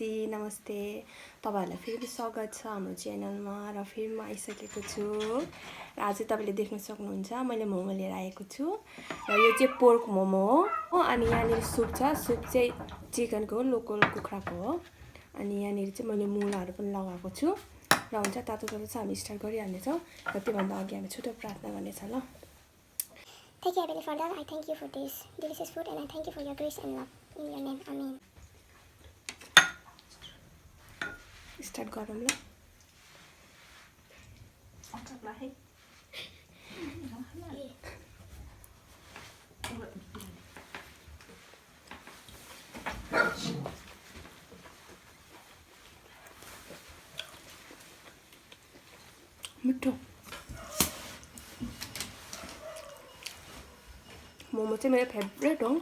दिदी नमस्ते तपाईहरुलाई फेरि स्वागत छ हाम्रो च्यानलमा र फेरि म आइसकेको छु र आज तपाईले देख्न सक्नुहुन्छ मैले मोमो लिएर आएको छु र यो चाहिँ पोर्क मोमो हो अनि यहाँनिर सुप छ सुप चाहिँ चिकनको लोकल कुखुराको हो अनि यहाँनिर चाहिँ मैले मुलाहरु पनि लगाएको छु र हुन्छ तातो तातो छ हामी स्टार्ट गरिहाल्ने छौं र त्योभन्दा अघि हामी छोटो प्रार्थना गर्नेछ ल Thank you, Heavenly Father. I thank you for this delicious food and I thank you for your grace and love. In your name, Amen. Start गरौँ ल मिठो मोमो चाहिँ मेरो फेभरेट हो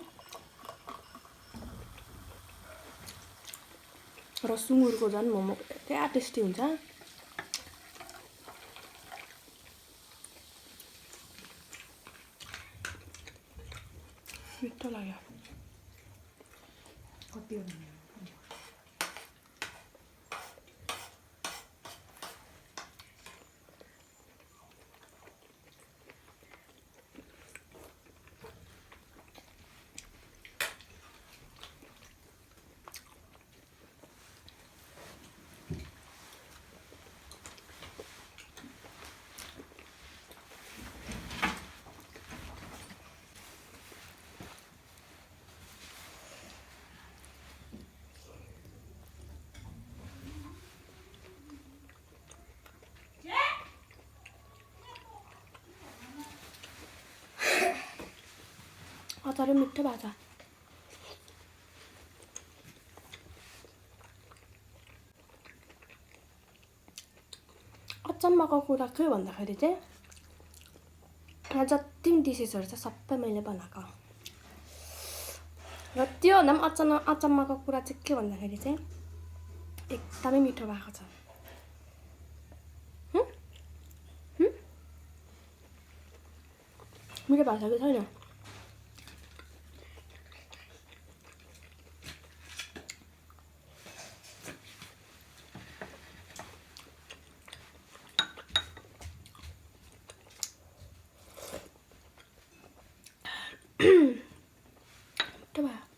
र सुँगुरको झन् मोमो क्या टेस्टी हुन्छ मिठो लाग्यो कति हो अचार मिठो भएको छ अचम्मको कुरा के भन्दाखेरि चाहिँ यहाँ जति पनि डिसेसहरु छ सबै मैले बनाएको र त्यो भन्दा पनि अचम्मको कुरा चाहिँ के भन्दाखेरि चाहिँ एकदमै मिठो भएको छ मिठो भएको छ कि छैन मिठो भयो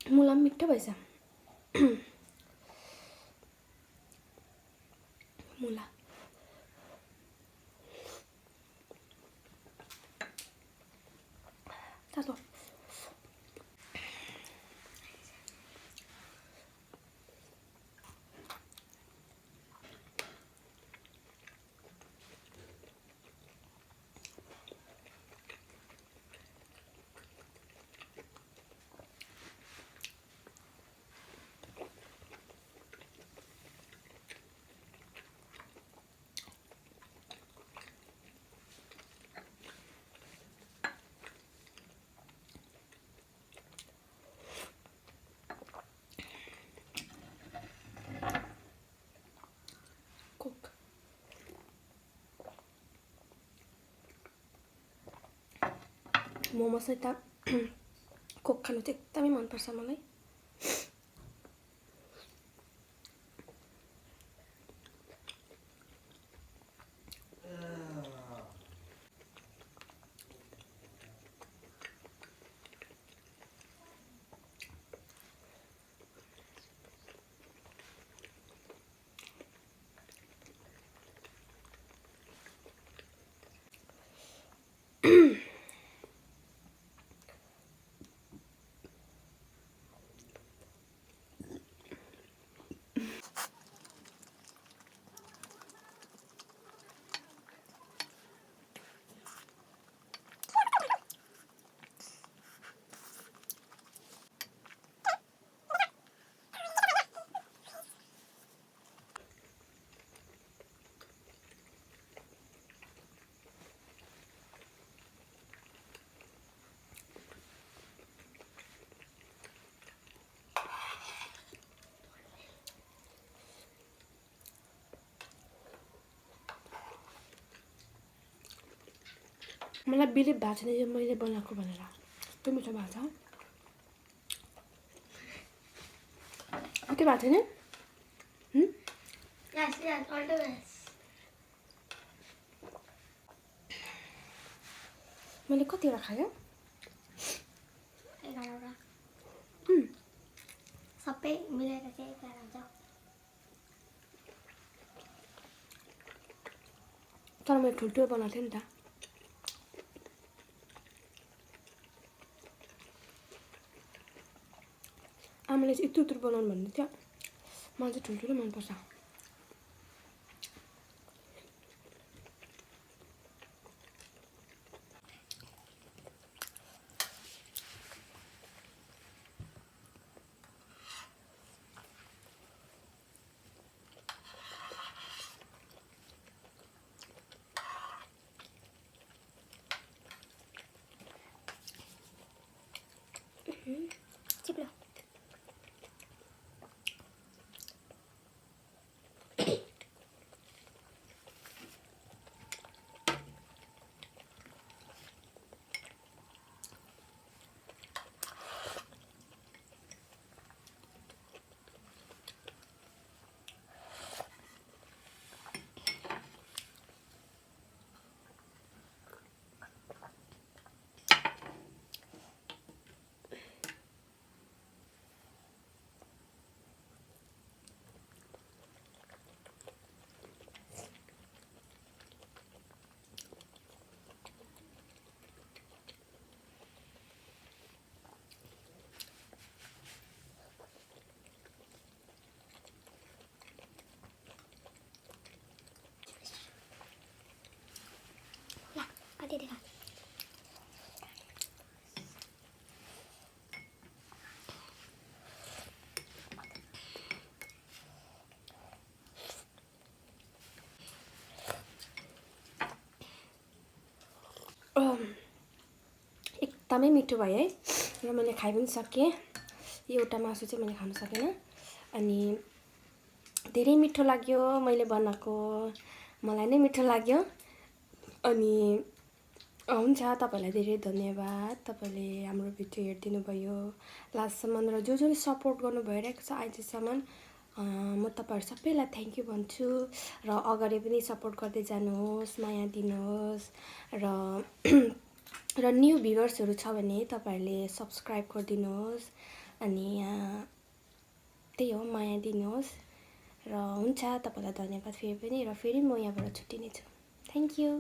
मुला पनि मिठो भएछ मुला तातो मोमो सहित कोक खानु चाहिँ एकदमै मन पर्छ मलाई मलाई बिलिभ भएको छैन यो मैले बनाएको भनेर कस्तो मिठो भएको छ कति भएको छैन Yes, all the best. मैले कतिवटा खायो 11 सबै मिलेर चाहिँ 11 हुन्छ तर मैले ठुल्ठुलो बनाएको थिएँ नि त आमाले चाहिँ यत्रो यत्रो बनाउनु भन्दै थियो मलाई चाहिँ ठुल्ठुलो मनपर्छ चिप्लो ल कति देखा एकदमै मिठो भयो है र मैले खाइ पनि सकेँ एउटा मासु चाहिँ मैले खान सकेन अनि धेरै मिठो लाग्यो मैले बनाएको मलाई नै मिठो लाग्यो अनि हुन्छ तपाईँलाई धेरै धन्यवाद तपाईँले हाम्रो भिडियो हेरिदिनु भयो लास्टसम्म र जसले सपोर्ट गर्नु भइरहेको छ अहिलेसम्म म तपाईँहरू सबैलाई थ्याङ्क यू भन्छु र अगाडि पनि सपोर्ट गर्दै जानुहोस् माया दिनुहोस् र न्यू भ्युअर्सहरू छ भने तपाईँहरूले सब्सक्राइब गरिदिनुहोस् अनि त्यही हो माया दिनुहोस् र हुन्छ तपाईँलाई धन्यवाद फेरि पनि र फेरि म यहाँबाट छुट्टिनेछु थ्याङ्क यू